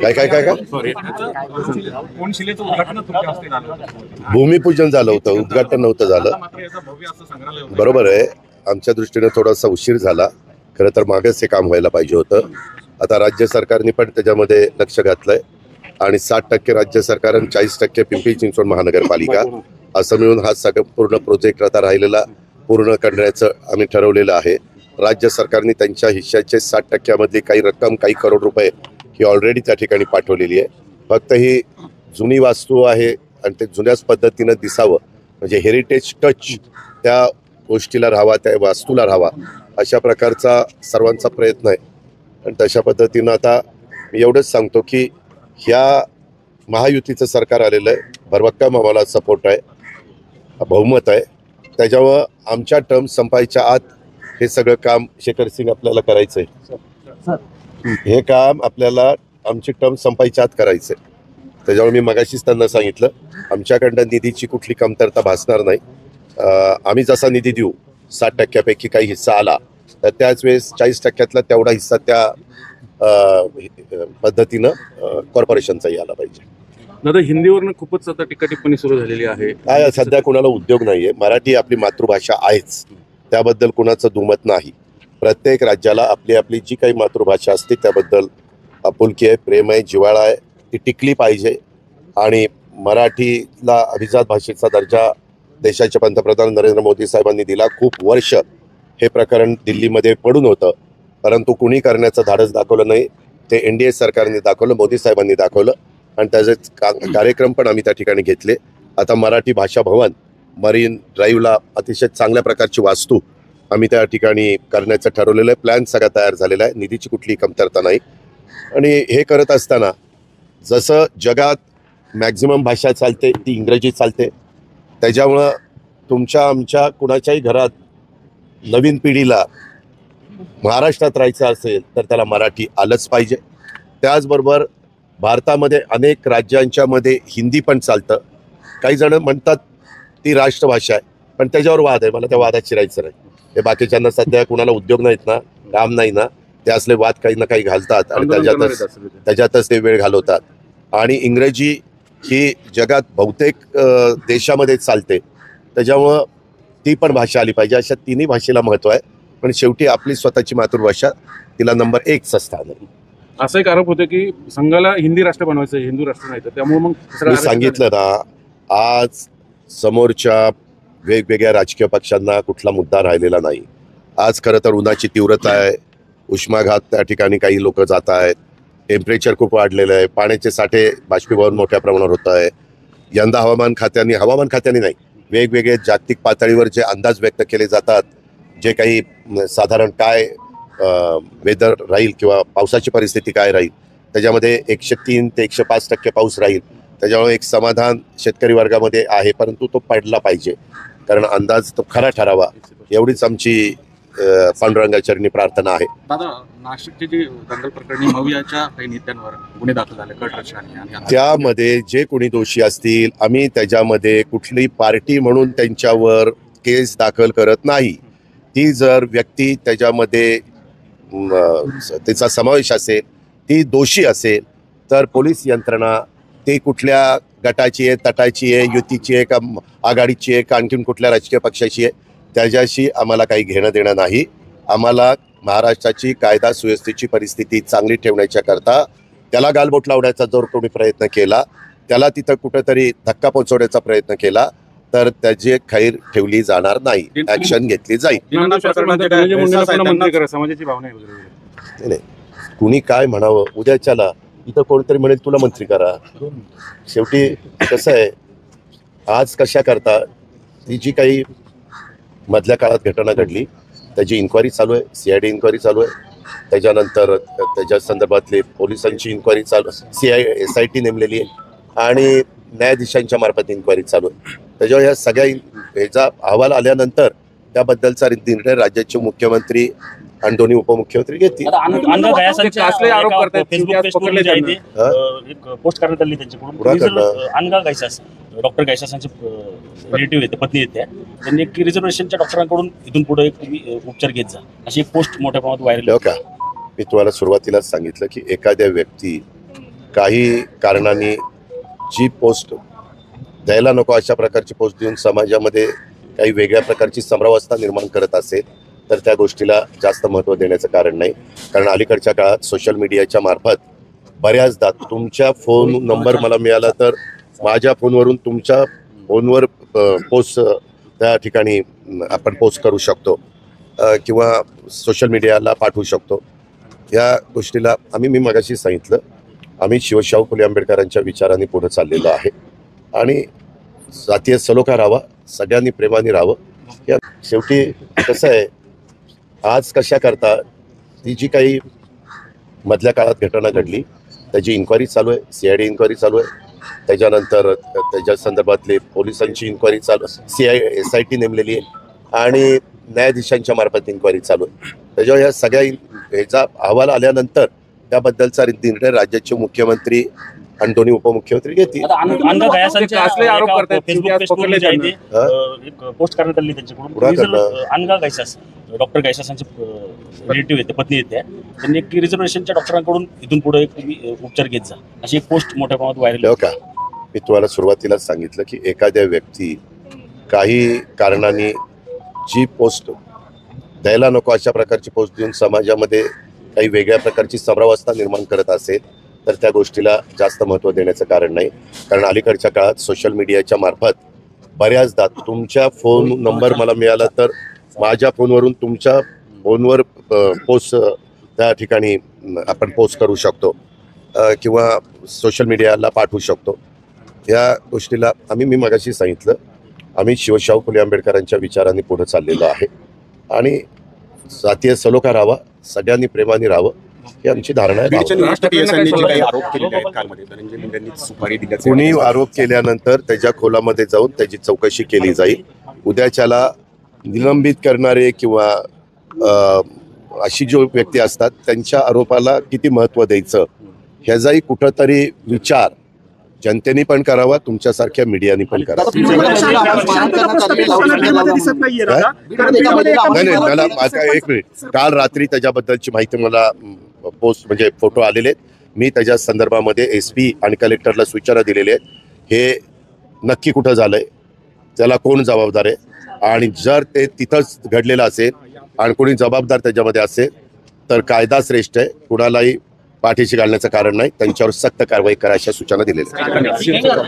काय काय काय काय भूमिपूजन झालं होतं, उद्घाटन नव्हतं झालं. बरोबर आहे, आमच्या दृष्टीने थोडासा उशीर झाला. खरं तर मागच हे काम व्हायला पाहिजे होतं. आता राज्य सरकारने पण त्याच्यामध्ये लक्ष घातलंय आणि 60% राज्य सरकार आणि 40% पिंपरी चिंचवड महानगरपालिका असं मिळून हा सगळं पूर्ण प्रोजेक्ट आता राहिलेला पूर्ण करण्याचं आम्ही ठरवलेलं आहे. राज्य सरकारने त्यांच्या हिश्श्याचे 60% मधली काही रक्कम, काही करोड रुपये ही ऑलरेडी त्या ठिकाणी पाठवलेली आहे. फक्त ही जुनी वास्तू आहे आणि ते जुन्याच पद्धतीनं दिसावं, म्हणजे हेरिटेज टच त्या गोष्टीला राहावा, त्या वास्तूला राहावा, अशा प्रकारचा सर्वांचा प्रयत्न आहे. आणि तशा पद्धतीनं आता मी एवढंच सांगतो की ह्या महायुतीचं सरकार आलेलं आहे, भरभक्कम आम्हाला सपोर्ट आहे, बहुमत आहे. त्याच्यामुळं आमच्या टर्म संपायच्या आत हे सगळं काम शेखर सिंग आपल्याला करायचंय. हे काम आपल्याला आमची टर्म संपायच्या आत करायचंय. त्याच्यामुळे मी मगाशीच त्यांना सांगितलं, आमच्याकडनं निधीची कुठली कमतरता भासणार नाही. आम्ही जसा निधी देऊ 60% काही हिस्सा आला तर त्याच वेळेस 40%तला तेवढा हिस्सा त्या पद्धतीनं कॉर्पोरेशनचाही आला पाहिजे. दादा, हिंदीवरनं खूपच आता टीका टिप्पणी सुरू झालेली आहे. काय सध्या कुणाला उद्योग नाहीये. मराठी आपली मातृभाषा आहेच, त्याबद्दल कुणाचं दुमत नाही. प्रत्येक राज्याला आपली आपली जी काही मातृभाषा असते त्याबद्दल आपुलकी आहे, प्रेम आहे, जिव्हाळा आहे, ती टिकली पाहिजे. आणि मराठीला अभिजात भाषेचा दर्जा देशाचे पंतप्रधान नरेंद्र मोदी साहेबांनी दिला. खूप वर्ष हे प्रकरण दिल्लीमध्ये पडून होतं, परंतु कुणी करण्याचं धाडस दाखवलं नाही. ते NDA सरकारने दाखवलं, मोदी साहेबांनी दाखवलं आणि त्याचे कार्यक्रम पण आम्ही त्या ठिकाणी घेतले. आता मराठी भाषा भवन, मरीन ड्राईव्हला अतिशय चांगल्या प्रकारची वास्तू आम्ही त्या ठिकाणी करण्याचं ठरवलेलं आहे. प्लॅन सगळा तयार झालेला आहे, निधीची कुठलीही कमतरता नाही. आणि हे करत असताना जसं जगात मॅक्झिमम भाषा चालते ती इंग्रजी चालते, त्याच्यामुळं तुमच्या आमच्या कुणाच्याही घरात नवीन पिढीला महाराष्ट्रात राहायचं असेल तर त्याला मराठी आलंच पाहिजे. त्याचबरोबर भारतामध्ये अनेक राज्यांच्या मध्ये हिंदी पण चालतं. काही जण म्हणतात ती राष्ट्रभाषा आहे, पण त्याच्यावर वाद आहे. मला त्या वादात शिरायचं नाही. हे बाकीच्यांना सध्या कुणाला उद्योग नाहीत ना, काम नाही ना, ते असले वाद काही ना काही घालतात आणि त्याच्यातच ते वेळ घालवतात. आणि इंग्रजी ही जगात बहुतेक देशामध्ये चालते, त्याच्यामुळं ती पण भाषा आली पाहिजे. अशा तिन्ही भाषेला महत्त्व आहे, पण शेवटी आपली स्वतःची मातृभाषा तिला नंबर 1चं स्थान आहे. असं एक आरोप होतो की संघाला हिंदी राष्ट्र बनवायचं, हिंदू राष्ट्र नाही. तर त्यामुळे मग मी सांगितलं ना, आज समोरच्या वेगवेगळ्या राजकीय पक्षांना कुठला मुद्दा राहिलेला नाही. आज खरं तर उन्हाची तीव्रता आहे, उष्माघात त्या ठिकाणी काही लोक जात आहेत, टेम्परेचर खूप वाढलेलं आहे, पाण्याचे साठे बाष्पीभवन मोठ्या प्रमाणावर होत आहे. यंदा हवामान खात्याने नाही, वेगवेगळे जागतिक पातळीवर जे अंदाज व्यक्त केले जातात, जे काही साधारण काय वेदर राहील किंवा पावसाची परिस्थिती काय राहील, त्याच्यामध्ये 103 ते 105% पाऊस राहील. त्याच्यामुळे एक समाधान शेतकरी वर्गामध्ये आहे, परंतु तो पडला पाहिजे, कारण अंदाज तो खरा ठरावा, एवढीच आमची पांडुरंगाचरणी प्रार्थना आहे. दादा, नाशिकचे जे दंगल प्रकरणी मवियाच्या काही नेत्यांवर गुन्हे दाखल झाले कट रचना, आणि त्यामध्ये जे कोणी दोषी असतील, आम्ही त्याच्यामध्ये कुठली पार्टी म्हणून त्यांच्यावर केस दाखल करत नाही. ती जर व्यक्ती त्याच्यामध्ये त्याचा समावेश असेल, ती दोषी असेल, तर पोलीस यंत्रणा ती कुठल्या गटाची आहे, तटाची आहे, युतीची आहे का आघाडीची आहे का आणखीन कुठल्या राजकीय पक्षाची आहे, त्याच्याशी आम्हाला काही घेणं देणं नाही. आम्हाला महाराष्ट्राची कायदा सुव्यवस्थेची परिस्थिती चांगली ठेवण्याच्या करता त्याला गालबोट लावण्याचा जर कोणी प्रयत्न केला, त्याला तिथं कुठंतरी धक्का पोहोचवण्याचा प्रयत्न केला, तर त्याची खैर ठेवली जाणार नाही, ऍक्शन घेतली जाईल. नाही, कुणी काय म्हणावं, उद्याच्याला इथं कोणतरी म्हणेल तुला मंत्री करा. शेवटी कसं आहे, आज कशा करता ती जी काही मधल्या काळात घटना घडली त्याची इन्क्वायरी चालू आहे, CID इन्क्वायरी चालू आहे. त्याच्यानंतर त्याच्या संदर्भातली पोलिसांची इन्क्वायरी चालू, SIT नेमलेली आहे आणि न्यायाधीशांच्या मार्फत इन्क्वायरी चालू आहे. त्याच्यावर ह्या सगळ्या ह्याचा अहवाल आल्यानंतर त्याबद्दलचा निर्णय राज्याचे मुख्यमंत्री आणि दोन्ही उपमुख्यमंत्री घेतील. पोस्ट करण्यात आली त्यांच्याकडून, डॉक्टर गैसासांचे रिलेटिव्ह येते, पत्नी येते, त्यांनी एक रिझर्वेशनच्या डॉक्टरांकडून इथून पुढे एक उपचार घेत जा अशी एक पोस्ट मोठ्या प्रमाणात व्हायरल. मी तुम्हाला सुरुवातीलाच सांगितलं की एखाद्या व्यक्ती काही कारणाने जी पोस्ट द्यायला नको अशा प्रकारची पोस्ट देऊन समाजामध्ये काही वेगळ्या प्रकारची समरावस्था निर्माण करत असेल तर त्या गोष्टीला जास्त महत्त्व देण्याचं कारण नाही. कारण अलीकडच्या काळात सोशल मीडियाच्या मार्फत बऱ्याचदा तुमच्या फोन नंबर मला मिळाला तर माझ्या फोनवरून तुमच्या फोनवर पोस्ट त्या ठिकाणी आपण पोस्ट करू शकतो किंवा सोशल मीडियाला पाठवू शकतो. या गोष्टीला मी मगाशी सांगितलं आम्ही शिवशाहू फुले आंबेडकरांच्या विचारांनी पुढे चाललेलो आहे आणि जातीय सलोखा राहावा, सगळ्यांनी प्रेमाने राहावं. या शेवटी कसं आहे, आज कशा करता ती जी काही मधल्या काळात घटना घडली त्याची इन्क्वायरी चालू आहे, CID इन्क्वायरी चालू आहे. त्याच्यानंतर त्याच्या संदर्भातले पोलिसांची इन्क्वायरी चालू, SIT नेमलेली आहे आणि न्यायाधीशांच्या मार्फत इन्क्वायरी चालू आहे. त्याच्यावर या सगळ्या ह्याचा अहवाल आल्यानंतर त्याबद्दलचा निर्णय राज्याचे मुख्यमंत्री आणि दोन्ही उपमुख्यमंत्री घेतील. पोस्ट करण्यात आली त्यांच्याकडून डॉक्टर गैसासांचे रिलेटिव्ह आहेत, पत्नी आहेत, त्यांनी एक रिझर्वेशनच्या डॉक्टरांकडून इथून पुढे उपचार घेत जा अशी एक पोस्ट मोठ्या प्रमाणात व्हायरल. का मी तुम्हाला सुरुवातीलाच सांगितलं की एखाद्या व्यक्ती काही कारणाने जी पोस्ट द्यायला नको अशा प्रकारची पोस्ट देऊन समाजामध्ये काही वेगळ्या प्रकारची समरावस्था निर्माण करत असेल तर त्या गोष्टीला जास्त महत्त्व देण्याचं कारण नाही. कारण अलीकडच्या काळात सोशल मीडियाच्या मार्फत बऱ्याचदा तुमच्या फोन नंबर मला मिळाला तर माझ्या फोनवरून तुमच्या फोनवर पोस्ट त्या ठिकाणी आपण पोस्ट करू शकतो किंवा सोशल मीडियाला पाठवू शकतो. या गोष्टीला मी मगाशी सांगितलं आम्ही शिवशाहू फुले आंबेडकरांच्या विचारांनी पुढे चाललेलो आहे आणि जातीय सलोखा राहावा, सगळ्यांनी प्रेमाने राहावं ही आमची धारणा आहे. कुणी आरोप केल्यानंतर त्याच्या खोलामध्ये जाऊन त्याची चौकशी केली जाईल. उद्याच्याला निलंबित करणारे किंवा अशी जो व्यक्ती असतात त्यांच्या आरोपाला किती महत्त्व द्यायचं ह्याचाही कुठंतरी विचार जनतेने पण करावा, तुमच्यासारख्या मीडियाने पण करावा. नाही मला आता एक मिनिट, काल रात्री त्याच्याबद्दलची माहिती मला पोस्ट म्हणजे फोटो आलेले आहेत. मी त्याच्या संदर्भामध्ये SP आणि कलेक्टरला सूचना दिलेली आहेत. हे नक्की कुठं झालंय, त्याला कोण जबाबदार आहे आणि जर ते तिथंच घडलेलं असेल आणि कोणी जबाबदार त्याच्यामध्ये असेल तर कायदा श्रेष्ठ आहे, कुणालाही पाठीशी घालण्याचं कारण नाही. त्यांच्यावर सक्त कारवाई करा अशा सूचना दिलेल्या आहेत.